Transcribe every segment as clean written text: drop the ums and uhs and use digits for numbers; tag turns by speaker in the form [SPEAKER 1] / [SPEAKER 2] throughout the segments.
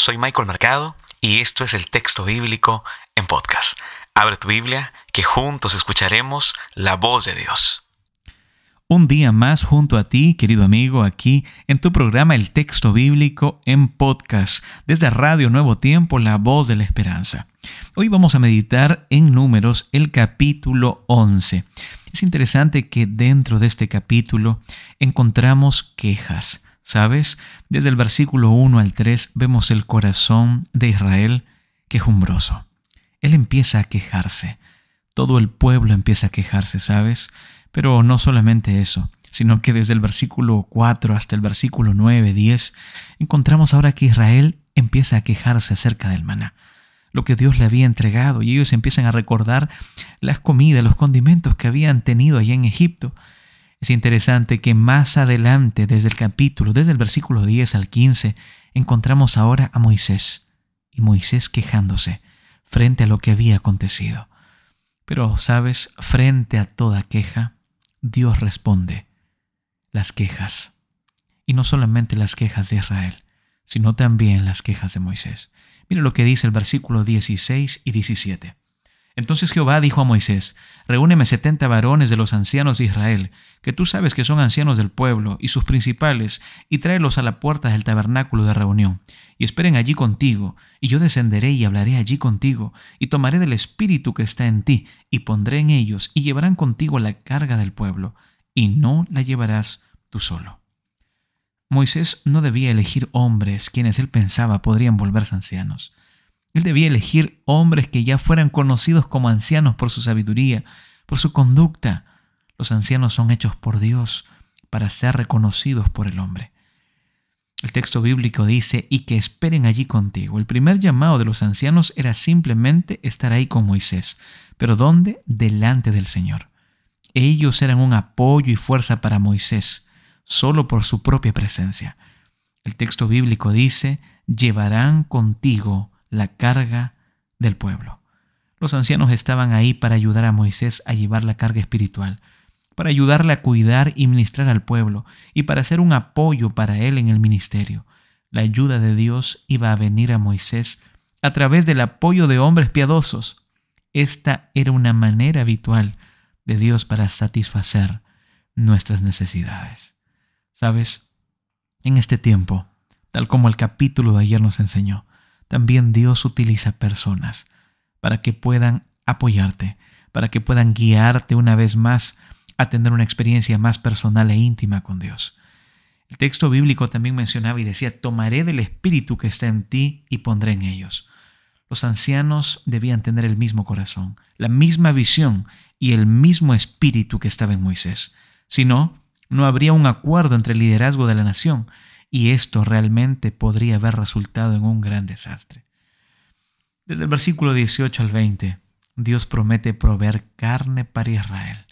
[SPEAKER 1] soy Michael Mercado y esto es el texto bíblico en podcast. Abre tu Biblia, que juntos escucharemos la voz de Dios.
[SPEAKER 2] Un día más junto a ti, querido amigo, aquí en tu programa El Texto Bíblico en Podcast, desde Radio Nuevo Tiempo, la voz de la esperanza. Hoy vamos a meditar en Números, el capítulo 11. Es interesante que dentro de este capítulo encontramos quejas, ¿sabes? Desde el versículo 1 al 3 vemos el corazón de Israel quejumbroso. Él empieza a quejarse. Todo el pueblo empieza a quejarse, ¿sabes? Pero no solamente eso, sino que desde el versículo 4 hasta el versículo 9, 10, encontramos ahora que Israel empieza a quejarse acerca del maná, lo que Dios le había entregado, y ellos empiezan a recordar las comidas, los condimentos que habían tenido allá en Egipto. Es interesante que más adelante, desde el versículo 10 al 15, encontramos ahora a Moisés, y Moisés quejándose frente a lo que había acontecido. Pero, ¿sabes? Frente a toda queja, Dios responde las quejas. Y no solamente las quejas de Israel, sino también las quejas de Moisés. Mira lo que dice el versículo 16 y 17. Entonces Jehová dijo a Moisés: reúneme 70 varones de los ancianos de Israel, que tú sabes que son ancianos del pueblo, y sus principales, y tráelos a la puerta del tabernáculo de reunión, y esperen allí contigo, y yo descenderé y hablaré allí contigo, y tomaré del espíritu que está en ti, y pondré en ellos, y llevarán contigo la carga del pueblo, y no la llevarás tú solo. Moisés no debía elegir hombres quienes él pensaba podrían volverse ancianos. Él debía elegir hombres que ya fueran conocidos como ancianos por su sabiduría, por su conducta. Los ancianos son hechos por Dios para ser reconocidos por el hombre. El texto bíblico dice: y que esperen allí contigo. El primer llamado de los ancianos era simplemente estar ahí con Moisés. ¿Pero dónde? Delante del Señor. Ellos eran un apoyo y fuerza para Moisés, solo por su propia presencia. El texto bíblico dice: llevarán contigo la carga del pueblo. Los ancianos estaban ahí para ayudar a Moisés a llevar la carga espiritual, para ayudarle a cuidar y ministrar al pueblo, y para ser un apoyo para él en el ministerio. La ayuda de Dios iba a venir a Moisés a través del apoyo de hombres piadosos. Esta era una manera habitual de Dios para satisfacer nuestras necesidades. ¿Sabes? En este tiempo, tal como el capítulo de ayer nos enseñó, también Dios utiliza personas para que puedan apoyarte, para que puedan guiarte una vez más a tener una experiencia más personal e íntima con Dios. El texto bíblico también mencionaba y decía: tomaré del espíritu que está en ti y pondré en ellos. Los ancianos debían tener el mismo corazón, la misma visión y el mismo espíritu que estaba en Moisés. Si no, no habría un acuerdo entre el liderazgo de la nación, y esto realmente podría haber resultado en un gran desastre. Desde el versículo 18 al 20, Dios promete proveer carne para Israel.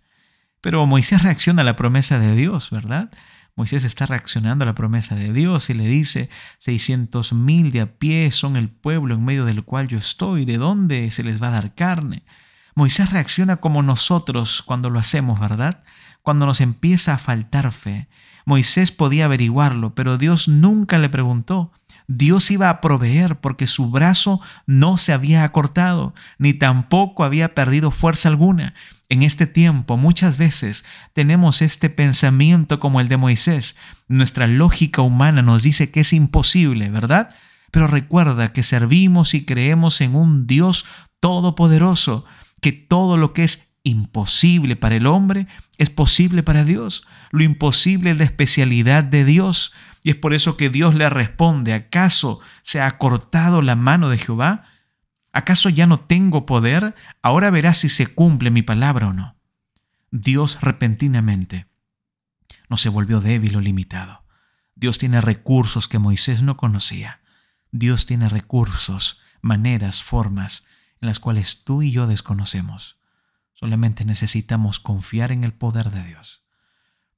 [SPEAKER 2] Pero Moisés reacciona a la promesa de Dios, ¿verdad? Moisés está reaccionando a la promesa de Dios y le dice: 600,000 de a pie son el pueblo en medio del cual yo estoy. ¿De dónde se les va a dar carne? Moisés reacciona como nosotros cuando lo hacemos, ¿verdad? Cuando nos empieza a faltar fe. Moisés podía averiguarlo, pero Dios nunca le preguntó. Dios iba a proveer porque su brazo no se había acortado, ni tampoco había perdido fuerza alguna. En este tiempo, muchas veces tenemos este pensamiento como el de Moisés. Nuestra lógica humana nos dice que es imposible, ¿verdad? Pero recuerda que servimos y creemos en un Dios todopoderoso, que todo lo que es imposible para el hombre es posible para Dios. Lo imposible es la especialidad de Dios, y es por eso que Dios le responde: ¿acaso se ha acortado la mano de Jehová? ¿Acaso ya no tengo poder? Ahora verás si se cumple mi palabra o no. Dios repentinamente no se volvió débil o limitado. Dios tiene recursos que Moisés no conocía. Dios tiene recursos, maneras, formas en las cuales tú y yo desconocemos. Solamente necesitamos confiar en el poder de Dios.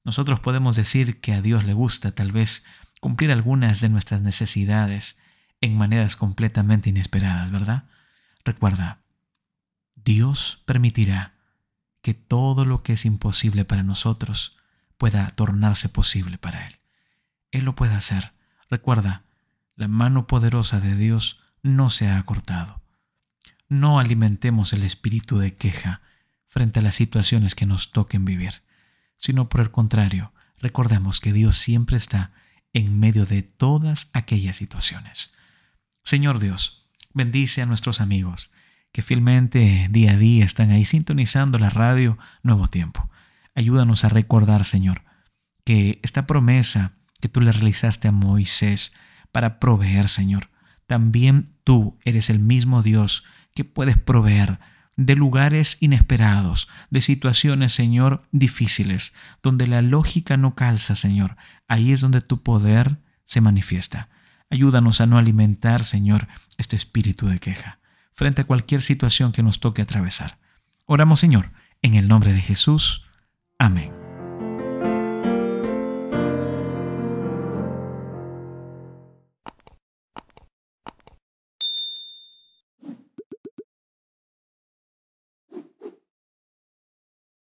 [SPEAKER 2] Nosotros podemos decir que a Dios le gusta tal vez cumplir algunas de nuestras necesidades en maneras completamente inesperadas, ¿verdad? Recuerda, Dios permitirá que todo lo que es imposible para nosotros pueda tornarse posible para Él. Él lo puede hacer. Recuerda, La mano poderosa de Dios no se ha acortado. No alimentemos el espíritu de queja frente a las situaciones que nos toquen vivir, sino por el contrario, recordemos que Dios siempre está en medio de todas aquellas situaciones. Señor Dios, bendice a nuestros amigos que fielmente día a día están ahí sintonizando la radio Nuevo Tiempo. Ayúdanos a recordar, Señor, que esta promesa que tú le realizaste a Moisés para proveer, Señor, también tú eres el mismo Dios que puedes proveer de lugares inesperados, de situaciones, Señor, difíciles, donde la lógica no calza, Señor. Ahí es donde tu poder se manifiesta. Ayúdanos a no alimentar, Señor, este espíritu de queja frente a cualquier situación que nos toque atravesar. Oramos, Señor, en el nombre de Jesús. Amén.